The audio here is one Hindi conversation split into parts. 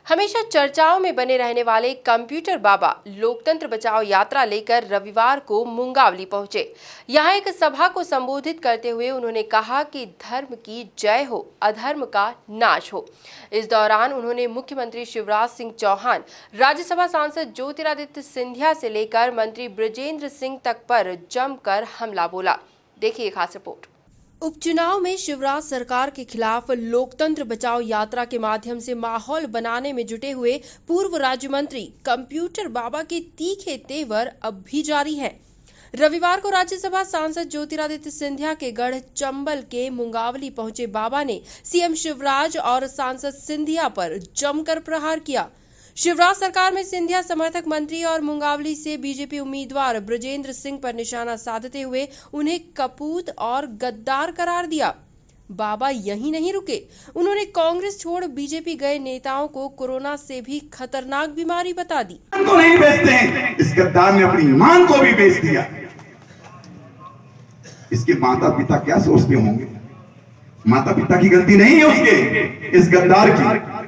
हमेशा चर्चाओं में बने रहने वाले कंप्यूटर बाबा लोकतंत्र बचाओ यात्रा लेकर रविवार को मुंगावली पहुंचे। यहां एक सभा को संबोधित करते हुए उन्होंने कहा कि धर्म की जय हो, अधर्म का नाश हो। इस दौरान उन्होंने मुख्यमंत्री शिवराज सिंह चौहान, राज्यसभा सांसद ज्योतिरादित्य सिंधिया से लेकर मंत्री बृजेंद्र सिंह तक पर जमकर हमला बोला। देखिए खास रिपोर्ट। उपचुनाव में शिवराज सरकार के खिलाफ लोकतंत्र बचाओ यात्रा के माध्यम से माहौल बनाने में जुटे हुए पूर्व राज्य मंत्री कंप्यूटर बाबा के तीखे तेवर अब भी जारी हैं। रविवार को राज्यसभा सांसद ज्योतिरादित्य सिंधिया के गढ़ चंबल के मुंगावली पहुंचे बाबा ने सीएम शिवराज और सांसद सिंधिया पर जमकर प्रहार किया। शिवराज सरकार में सिंधिया समर्थक मंत्री और मुंगावली से बीजेपी उम्मीदवार बृजेंद्र सिंह पर निशाना साधते हुए उन्हें कपूत और गद्दार करार दिया। बाबा यहीं नहीं रुके, उन्होंने कांग्रेस छोड़ बीजेपी गए नेताओं को कोरोना से भी खतरनाक बीमारी बता दी। को नहीं बेचते हैं, इस गद्दार ने अपनी ईमान को भी बेच दिया। इसके माता पिता क्या सोचते होंगे? माता पिता की गलती नहीं है उसके, इस गद्दार की।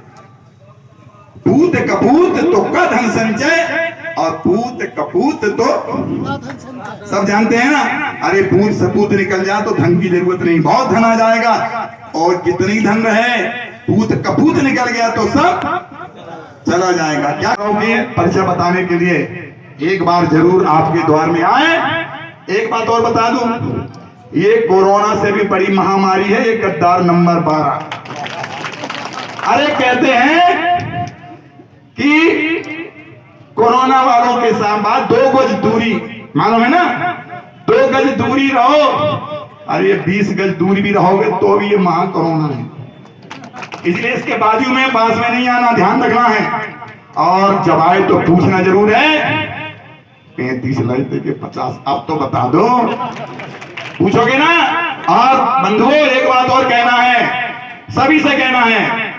पूत कपूत तो का धन संचय और पूत कपूत तो सब जानते हैं ना। अरे पूत सपूत निकल जाए तो धन की जरूरत नहीं, बहुत धन आ जाएगा। और कितनी धन रहे, पूत कपूत निकल गया तो सब चला जाएगा। क्या कहोगे? परिचय बताने के लिए एक बार जरूर आपके द्वार में आए। एक बात और बता दूं, ये कोरोना से भी बड़ी महामारी है, ये गद्दार नंबर 12। अरे कहते हैं कि कोरोना वालों के साथ 2 गज दूरी, मालूम है ना, 2 गज दूरी रहो। अरे 20 गज दूरी भी रहोगे तो भी ये महा कोरोना है। इसलिए इसके बाजू में पास में नहीं आना, ध्यान रखना है। और जब आए तो पूछना जरूर है। 35 लगते के 50, अब तो बता दो, पूछोगे ना। और बंधुओं एक बात और कहना है, सभी से कहना है,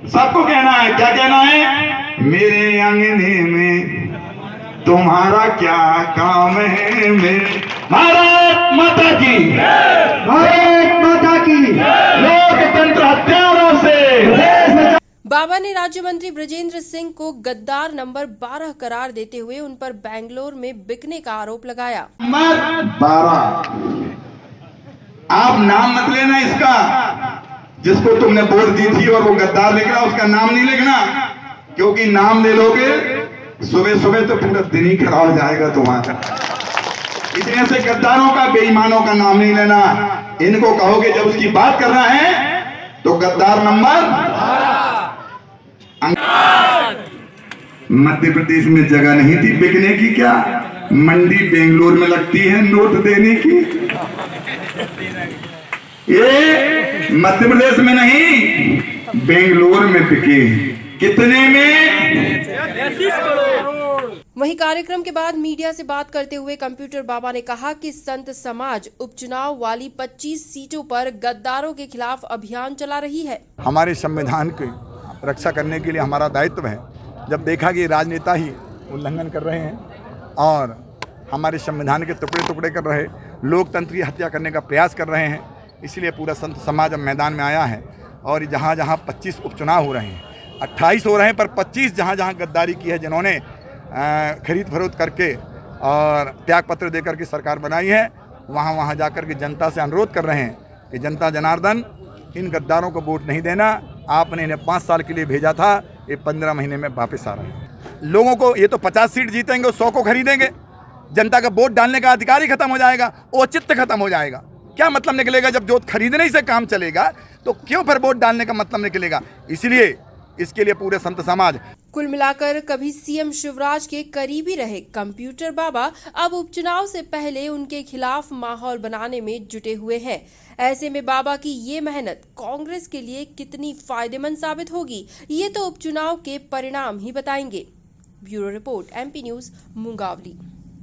सबको कहना है। क्या कहना है? मेरे अंगने में तुम्हारा क्या काम है? मेरे भारत माता की, भारत माता की, लोकतंत्र हत्यारों से। बाबा ने राज्य मंत्री बृजेंद्र सिंह को गद्दार नंबर 12 करार देते हुए उन पर बेंगलोर में बिकने का आरोप लगाया। नंबर 12, आप नाम मत लेना इसका, जिसको तुमने वोट दी थी और वो गद्दार लिख रहा, उसका नाम नहीं लिखना। क्योंकि नाम ले लोगे सुबह सुबह तो पूरा दिन ही खराब हो जाएगा तुम्हारा। इसलिए से गद्दारों का, बेईमानों का नाम नहीं लेना। इनको कहोगे जब उसकी बात करना है तो गद्दार नंबर। मध्य प्रदेश में जगह नहीं थी बिकने की, क्या मंडी बेंगलोर में लगती है नोट देने की? ये मध्य प्रदेश में नहीं, बेंगलोर में बिके। कितने में? 30 करोड़। वहीं कार्यक्रम के बाद मीडिया से बात करते हुए कंप्यूटर बाबा ने कहा कि संत समाज उपचुनाव वाली 25 सीटों पर गद्दारों के खिलाफ अभियान चला रही है। हमारे संविधान की रक्षा करने के लिए हमारा दायित्व है। जब देखा कि राजनेता ही उल्लंघन कर रहे हैं और हमारे संविधान के टुकड़े टुकड़े कर रहे, लोकतंत्र की हत्या करने का प्रयास कर रहे हैं, इसलिए पूरा संत समाज अब मैदान में आया है। और जहाँ जहाँ 25 उपचुनाव हो रहे हैं, 28 हो रहे हैं, पर 25 जहाँ जहाँ गद्दारी की है, जिन्होंने खरीद फरोख्त करके और त्याग पत्र देकर के सरकार बनाई है, वहाँ वहाँ जाकर के जनता से अनुरोध कर रहे हैं कि जनता जनार्दन, इन गद्दारों को वोट नहीं देना। आपने इन्हें 5 साल के लिए भेजा था, ये 15 महीने में वापस आ रहे हैं। लोगों को ये तो 50 सीट जीतेंगे, 100 को खरीदेंगे। जनता का वोट डालने का अधिकार ही खत्म हो जाएगा, औचित्य खत्म हो जाएगा। क्या मतलब निकलेगा? जब जो खरीदने ही से काम चलेगा तो क्यों फिर वोट डालने का मतलब निकलेगा? इसलिए इसके लिए पूरे संत समाज। कुल मिलाकर कभी सीएम शिवराज के करीबी रहे कंप्यूटर बाबा अब उपचुनाव से पहले उनके खिलाफ माहौल बनाने में जुटे हुए हैं। ऐसे में बाबा की ये मेहनत कांग्रेस के लिए कितनी फायदेमंद साबित होगी, ये तो उपचुनाव के परिणाम ही बताएंगे। Bureau report, MP news, Mungaoli.